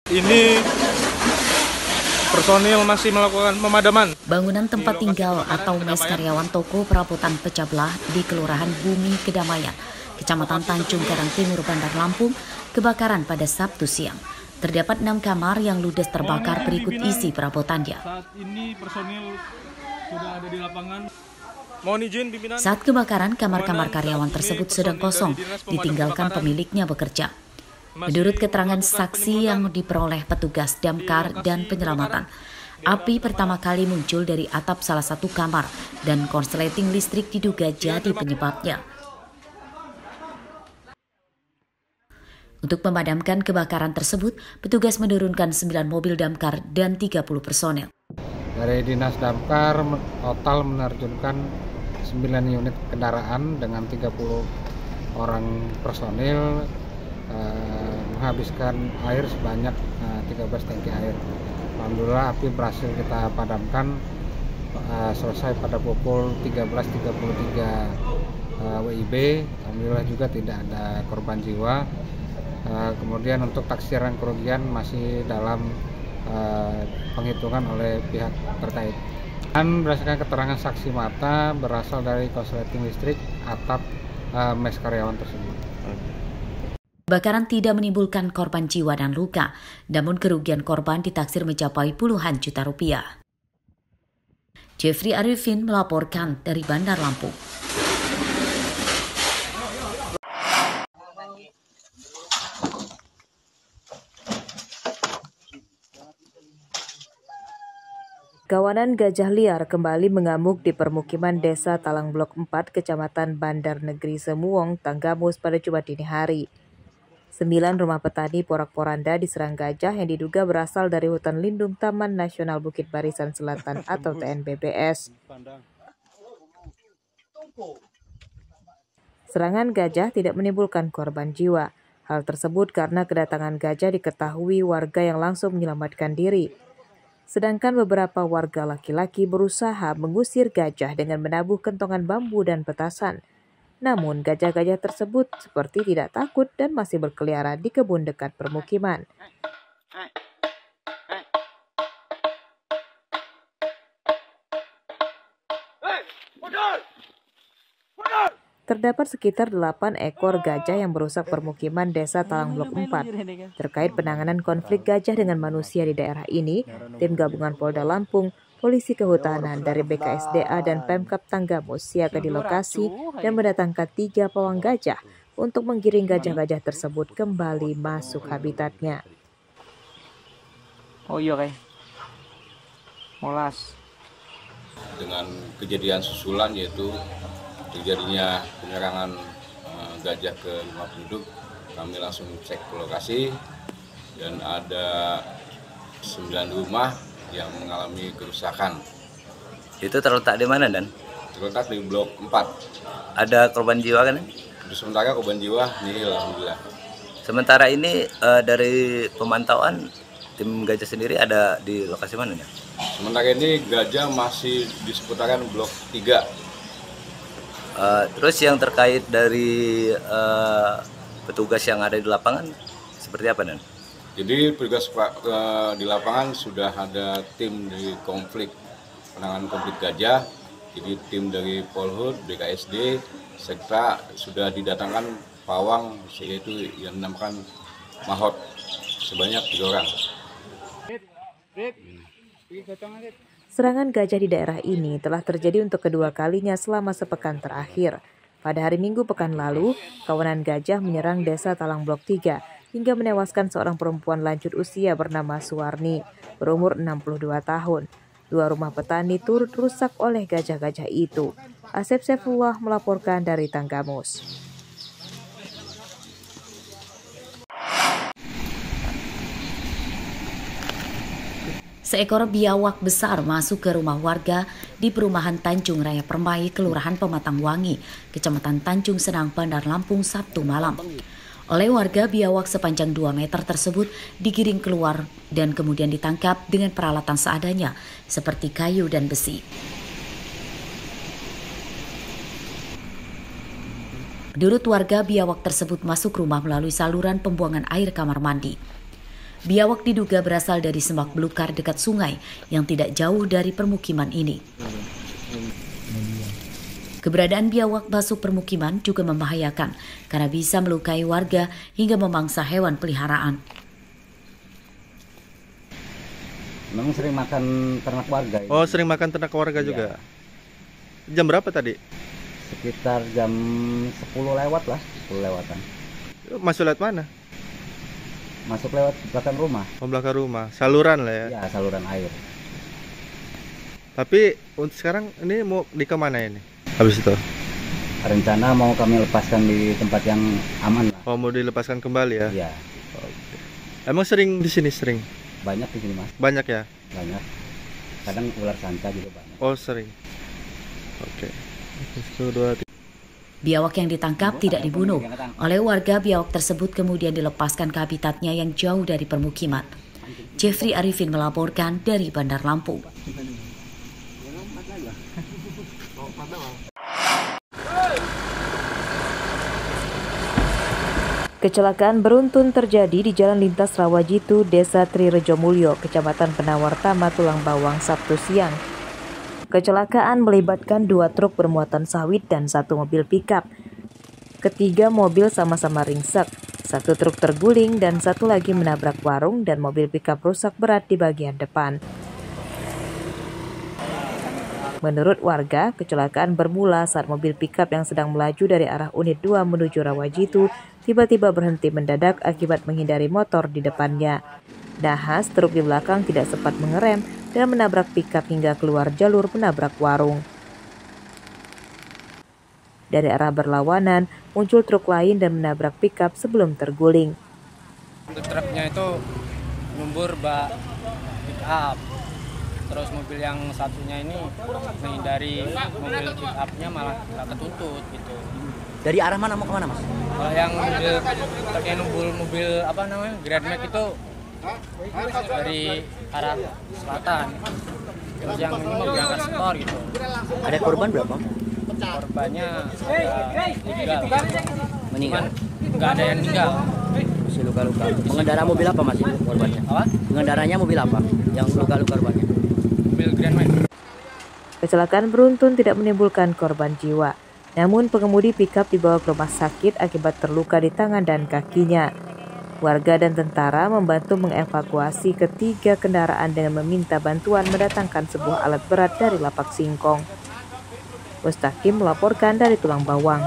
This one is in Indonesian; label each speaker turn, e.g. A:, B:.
A: Ini personil masih melakukan pemadaman.
B: Bangunan tempat tinggal atau mes karyawan toko perabotan pecah belah di Kelurahan Bumi Kedamaian, Kecamatan Tanjung Karang Timur, Bandar Lampung, kebakaran pada Sabtu siang. Terdapat 6 kamar yang ludes terbakar berikut isi perabotannya.
A: Saat ini personil sudah ada di lapangan. Mohon izin pimpinan.
B: Saat kebakaran, kamar-kamar karyawan tersebut sedang kosong, ditinggalkan pemiliknya bekerja. Menurut keterangan saksi yang diperoleh petugas damkar dan penyelamatan, api pertama kali muncul dari atap salah satu kamar dan korsleting listrik diduga jadi penyebabnya. Untuk memadamkan kebakaran tersebut, petugas menurunkan 9 mobil damkar dan 30 personel.
C: Dari Dinas Damkar total menerjunkan 9 unit kendaraan dengan 30 orang personil, menghabiskan air sebanyak 13 tangki air. Alhamdulillah api berhasil kita padamkan selesai pada pukul 13.33 WIB. Alhamdulillah juga tidak ada korban jiwa. Kemudian untuk taksiran kerugian masih dalam penghitungan oleh pihak terkait. Dan berdasarkan keterangan saksi mata berasal dari korsleting listrik atap mes karyawan tersebut.
B: Kebakaran tidak menimbulkan korban jiwa dan luka, namun kerugian korban ditaksir mencapai puluhan juta rupiah. Jeffrey Arifin melaporkan dari Bandar Lampung.
D: Kawanan gajah liar kembali mengamuk di permukiman Desa Talang Blok 4, Kecamatan Bandar Negeri Semuong, Tanggamus pada Jumat dini hari. 9 rumah petani porak-poranda diserang gajah yang diduga berasal dari hutan lindung Taman Nasional Bukit Barisan Selatan atau TNBBS. Serangan gajah tidak menimbulkan korban jiwa. Hal tersebut karena kedatangan gajah diketahui warga yang langsung menyelamatkan diri. Sedangkan beberapa warga laki-laki berusaha mengusir gajah dengan menabuh kentongan bambu dan petasan. Namun gajah-gajah tersebut seperti tidak takut dan masih berkeliaran di kebun dekat permukiman. Terdapat sekitar 8 ekor gajah yang merusak permukiman Desa Talang Blok 4. Terkait penanganan konflik gajah dengan manusia di daerah ini, tim gabungan Polda Lampung, Polisi Kehutanan dari BKSDA dan Pemkab Tanggamus siaga di lokasi dan mendatangkan 3 pawang gajah untuk menggiring gajah-gajah tersebut kembali masuk habitatnya.
E: Oh iya kayak molas.
F: Dengan kejadian susulan yaitu terjadinya penyerangan gajah ke rumah penduduk, kami langsung cek ke lokasi dan ada 9 rumah yang mengalami kerusakan.
E: Itu terletak di mana, Dan?
F: Terletak di Blok 4.
E: Ada korban jiwa kan?
F: Untuk sementara korban jiwa nihil, alhamdulillah.
E: Sementara ini dari pemantauan tim gajah sendiri ada di lokasi mana ya?
F: Sementara ini gajah masih di seputaran Blok 3.
E: Terus yang terkait dari petugas yang ada di lapangan seperti apa, Dan?
F: Jadi petugas di lapangan sudah ada tim dari penanganan konflik gajah. Jadi tim dari Polhut, BKSD, serta sudah didatangkan pawang yaitu yang dinamakan mahot sebanyak 3 orang.
D: Serangan gajah di daerah ini telah terjadi untuk kedua kalinya selama sepekan terakhir. Pada hari Minggu pekan lalu, kawanan gajah menyerang Desa Talang Blok 3 hingga menewaskan seorang perempuan lanjut usia bernama Suwarni, berumur 62 tahun. 2 rumah petani turut rusak oleh gajah-gajah itu. Asep Saifullah melaporkan dari Tanggamus.
B: Seekor biawak besar masuk ke rumah warga di perumahan Tanjung Raya Permai, Kelurahan Pematang Wangi, Kecamatan Tanjung Senang, Bandar Lampung, Sabtu malam. Oleh warga, biawak sepanjang 2 meter tersebut digiring keluar dan kemudian ditangkap dengan peralatan seadanya seperti kayu dan besi. Menurut warga, biawak tersebut masuk rumah melalui saluran pembuangan air kamar mandi. Biawak diduga berasal dari semak belukar dekat sungai yang tidak jauh dari permukiman ini. Keberadaan biawak masuk permukiman juga membahayakan karena bisa melukai warga hingga memangsa hewan peliharaan.
G: Memang sering makan ternak warga.
H: Oh, sering makan ternak warga juga. Jam berapa tadi?
G: Sekitar jam 10 lewat lah, 10 lewatan.
H: Masuk lewat mana?
G: Masuk lewat belakang rumah.
H: Oh, belakang rumah. Saluran lah ya?
G: Ya, saluran air.
H: Tapi untuk sekarang ini mau di kemana ini? Habis itu?
G: Rencana mau kami lepaskan di tempat yang aman lah.
H: Oh, mau dilepaskan kembali ya?
G: Iya.
H: Emang sering di sini sering?
G: Banyak di sini, Mas.
H: Banyak ya?
G: Banyak. Kadang ular sanca juga banyak.
H: Oh, sering. Oke.
B: Biawak yang ditangkap tidak dibunuh. Oleh warga, biawak tersebut kemudian dilepaskan ke habitatnya yang jauh dari permukiman. Jeffrey Arifin melaporkan dari Bandar Lampung.
D: Kecelakaan beruntun terjadi di Jalan Lintas Rawajitu, Desa Trirejomulyo, Kecamatan Penawartama, Tulang Bawang, Sabtu siang. Kecelakaan melibatkan 2 truk bermuatan sawit dan 1 mobil pikap. Ketiga mobil sama-sama ringsek, 1 truk terguling dan 1 lagi menabrak warung dan mobil pikap rusak berat di bagian depan. Menurut warga, kecelakaan bermula saat mobil pikap yang sedang melaju dari arah unit 2 menuju Rawajitu tiba-tiba berhenti mendadak akibat menghindari motor di depannya. Nahas, truk di belakang tidak sempat mengerem dan menabrak pikap hingga keluar jalur menabrak warung. Dari arah berlawanan, muncul truk lain dan menabrak pikap sebelum terguling.
I: Truknya itu nyumbur bak pikap. Terus mobil yang satunya ini menghindari mobil pick-up-nya malah nggak ketuntut gitu.
J: Dari arah mana mau kemana, Mas?
I: Kalau yang mobil apa namanya Grand Max itu dari arah selatan. Terus yang ini mobil yang sport gitu.
J: Ada korban berapa?
I: Korbannya 3
J: meninggal.
I: Nggak ada yang meninggal.
J: Masih luka-luka. Pengendara mobil apa, Mas, korbannya?
I: Apa?
J: Pengendaranya mobil apa? Yang luka-luka korbannya?
I: Mobil Grand Max.
D: Kecelakaan beruntun tidak menimbulkan korban jiwa. Namun pengemudi pikap dibawa ke rumah sakit akibat terluka di tangan dan kakinya. Warga dan tentara membantu mengevakuasi ketiga kendaraan dengan meminta bantuan mendatangkan sebuah alat berat dari Lapak Singkong. Mustaqim melaporkan dari Tulang Bawang.